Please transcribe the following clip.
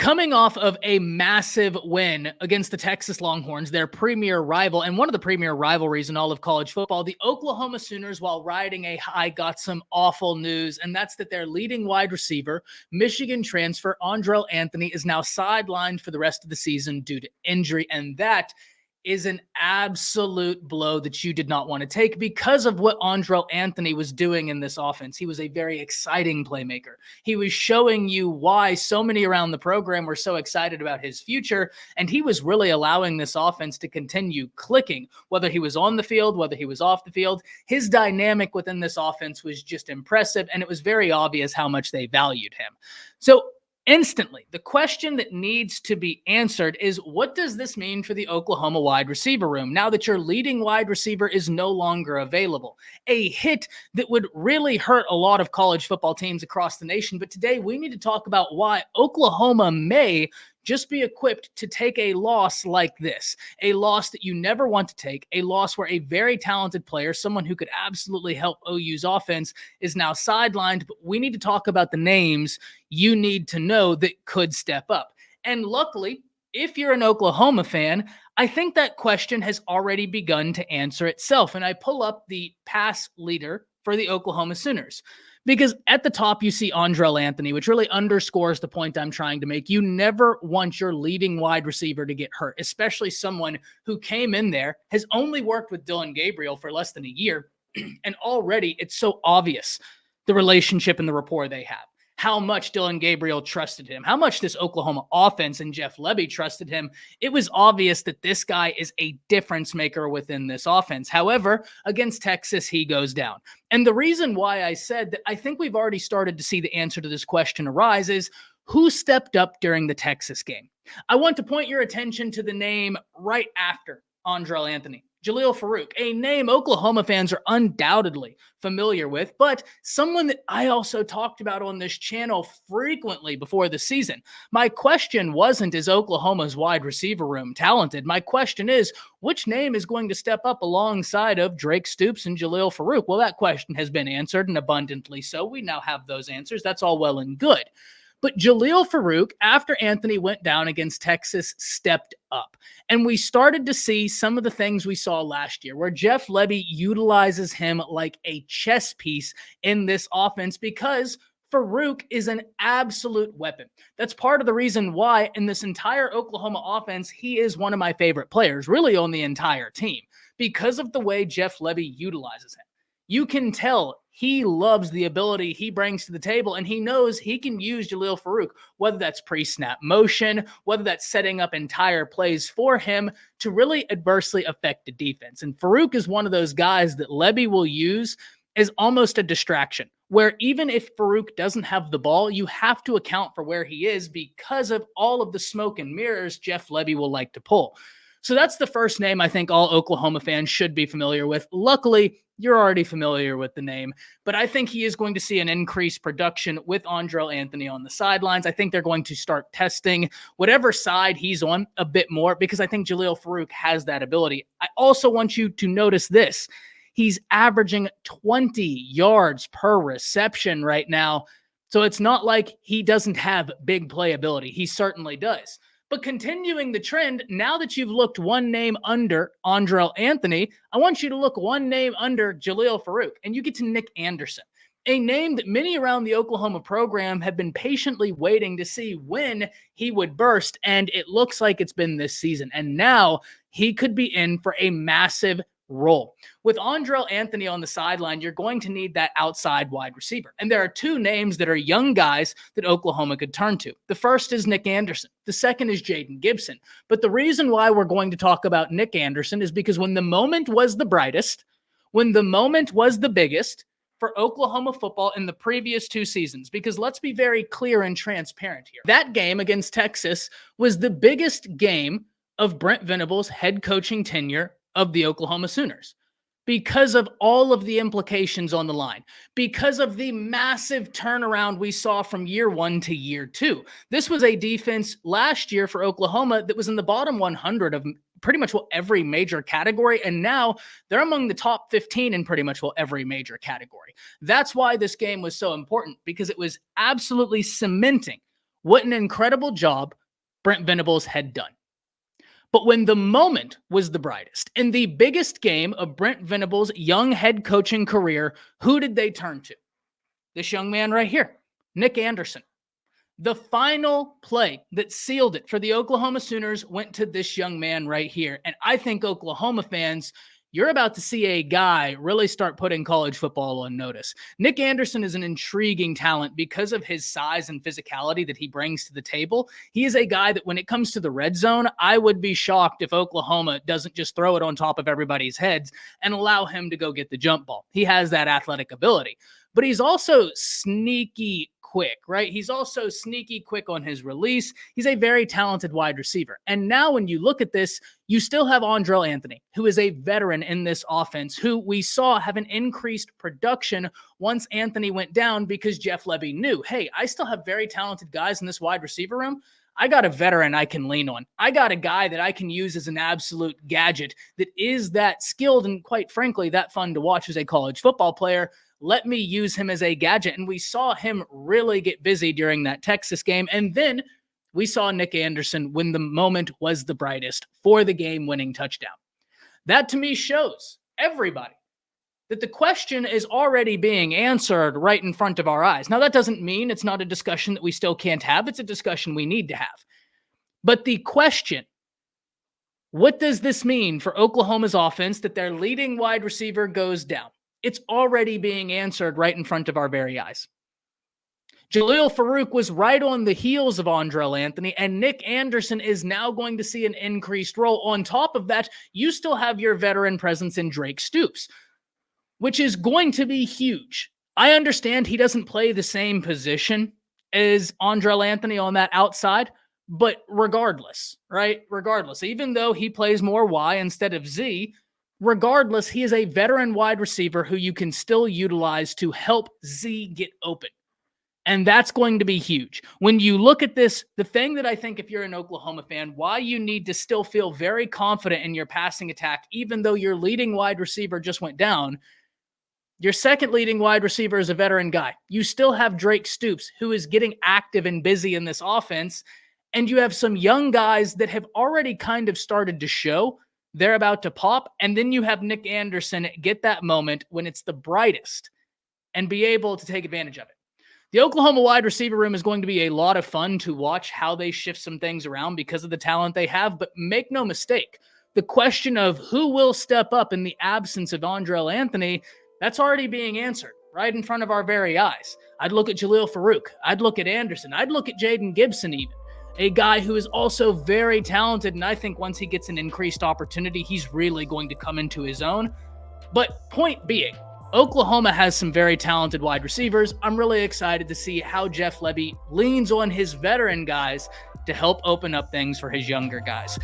Coming off of a massive win against the Texas Longhorns, their premier rival, and one of the premier rivalries in all of college football, the Oklahoma Sooners, while riding a high, got some awful news, and that's that their leading wide receiver, Michigan transfer Andrel Anthony, is now sidelined for the rest of the season due to injury, and that is an absolute blow that you did not want to take because of what Andrel Anthony was doing in this offense. He was a very exciting playmaker. He was showing you why so many around the program were so excited about his future, and he was really allowing this offense to continue clicking, whether he was on the field, whether he was off the field. His dynamic within this offense was just impressive, and it was very obvious how much they valued him. So instantly, the question that needs to be answered is, what does this mean for the Oklahoma wide receiver room now that your leading wide receiver is no longer available? A hit that would really hurt a lot of college football teams across the nation. But today we need to talk about why Oklahoma may just be equipped to take a loss like this, a loss that you never want to take, a loss where a very talented player, someone who could absolutely help OU's offense, is now sidelined. But we need to talk about the names you need to know that could step up. And luckily, if you're an Oklahoma fan, I think that question has already begun to answer itself. And I pull up the pass leader for the Oklahoma Sooners. Because at the top, you see Andrel Anthony, which really underscores the point I'm trying to make. You never want your leading wide receiver to get hurt, especially someone who came in there, has only worked with Dillon Gabriel for less than a year, and already it's so obvious the relationship and the rapport they have. How much Dillon Gabriel trusted him, how much this Oklahoma offense and Jeff Lebby trusted him. It was obvious that this guy is a difference maker within this offense. However, against Texas, he goes down. And the reason why I said that I think we've already started to see the answer to this question arise is, who stepped up during the Texas game? I want to point your attention to the name right after Andrel Anthony. Jalil Farooq, a name Oklahoma fans are undoubtedly familiar with, but someone that I also talked about on this channel frequently before the season. My question wasn't, is Oklahoma's wide receiver room talented? My question is, which name is going to step up alongside of Drake Stoops and Jalil Farooq? Well, that question has been answered, and abundantly so. We now have those answers. That's all well and good. But Jalil Farooq, after Anthony went down against Texas, stepped up. And we started to see some of the things we saw last year, where Jeff Lebby utilizes him like a chess piece in this offense, because Farooq is an absolute weapon. That's part of the reason why in this entire Oklahoma offense, he is one of my favorite players, really on the entire team, because of the way Jeff Lebby utilizes him. You can tell he loves the ability he brings to the table, and he knows he can use Jalil Farooq, whether that's pre-snap motion, whether that's setting up entire plays for him to really adversely affect the defense. And Farooq is one of those guys that Lebby will use as almost a distraction, where even if Farooq doesn't have the ball, you have to account for where he is because of all of the smoke and mirrors Jeff Lebby will like to pull. So that's the first name I think all Oklahoma fans should be familiar with. Luckily, you're already familiar with the name, but I think he is going to see an increased production with Andrel Anthony on the sidelines. I think they're going to start testing whatever side he's on a bit more, because I think Jalil Farooq has that ability. I also want you to notice this. He's averaging 20 yards per reception right now. So it's not like he doesn't have big playability. He certainly does. But continuing the trend, now that you've looked one name under Andrel Anthony, I want you to look one name under Jalil Farooq, and you get to Nick Anderson, a name that many around the Oklahoma program have been patiently waiting to see when he would burst, and it looks like it's been this season. And now he could be in for a massive role. With Andrel Anthony on the sideline, you're going to need that outside wide receiver. And there are two names that are young guys that Oklahoma could turn to. The first is Nick Anderson. The second is Jaden Gibson. But the reason why we're going to talk about Nick Anderson is because when the moment was the brightest, when the moment was the biggest for Oklahoma football in the previous two seasons, because let's be very clear and transparent here. That game against Texas was the biggest game of Brent Venables' head coaching tenure of the Oklahoma Sooners, because of all of the implications on the line, because of the massive turnaround we saw from year one to year two. This was a defense last year for Oklahoma that was in the bottom 100 of pretty much every major category, and now they're among the top 15 in pretty much every major category. That's why this game was so important, because it was absolutely cementing what an incredible job Brent Venables had done. But when the moment was the brightest, in the biggest game of Brent Venables' young head coaching career, who did they turn to? This young man right here, Nick Anderson. The final play that sealed it for the Oklahoma Sooners went to this young man right here. And I think Oklahoma fans, you're about to see a guy really start putting college football on notice. Nick Anderson is an intriguing talent because of his size and physicality that he brings to the table. He is a guy that when it comes to the red zone, I would be shocked if Oklahoma doesn't just throw it on top of everybody's heads and allow him to go get the jump ball. He has that athletic ability, but he's also sneaky quick, right? He's also sneaky quick on his release. He's a very talented wide receiver. And now when you look at this, you still have Andrel Anthony, who is a veteran in this offense, who we saw have an increased production once Anthony went down because Jeff Lebby knew, hey, I still have very talented guys in this wide receiver room. I got a veteran I can lean on. I got a guy that I can use as an absolute gadget that is that skilled and, quite frankly, that fun to watch as a college football player. Let me use him as a gadget. And we saw him really get busy during that Texas game. And then we saw Nick Anderson when the moment was the brightest for the game-winning touchdown. That to me shows everybody that the question is already being answered right in front of our eyes. Now, that doesn't mean it's not a discussion that we still can't have. It's a discussion we need to have. But the question, what does this mean for Oklahoma's offense that their leading wide receiver goes down? It's already being answered right in front of our very eyes. Jaleel Farouk was right on the heels of Andrel Anthony, and Nick Anderson is now going to see an increased role. On top of that, you still have your veteran presence in Drake Stoops, which is going to be huge. I understand he doesn't play the same position as Andrel Anthony on that outside, but regardless, right? Regardless, even though he plays more Y instead of Z, regardless, he is a veteran wide receiver who you can still utilize to help Z get open. And that's going to be huge. When you look at this, the thing that I think if you're an Oklahoma fan, why you need to still feel very confident in your passing attack, even though your leading wide receiver just went down, your second leading wide receiver is a veteran guy. You still have Drake Stoops, who is getting active and busy in this offense. And you have some young guys that have already kind of started to show they're about to pop. And then you have Nick Anderson get that moment when it's the brightest and be able to take advantage of it. The Oklahoma wide receiver room is going to be a lot of fun to watch how they shift some things around because of the talent they have. But make no mistake, the question of who will step up in the absence of Andrel Anthony, that's already being answered right in front of our very eyes. I'd look at Jaleel Farouk. I'd look at Anderson. I'd look at Jaden Gibson even. A guy who is also very talented, and I think once he gets an increased opportunity, he's really going to come into his own. But point being, Oklahoma has some very talented wide receivers. I'm really excited to see how Jeff Lebby leans on his veteran guys to help open up things for his younger guys.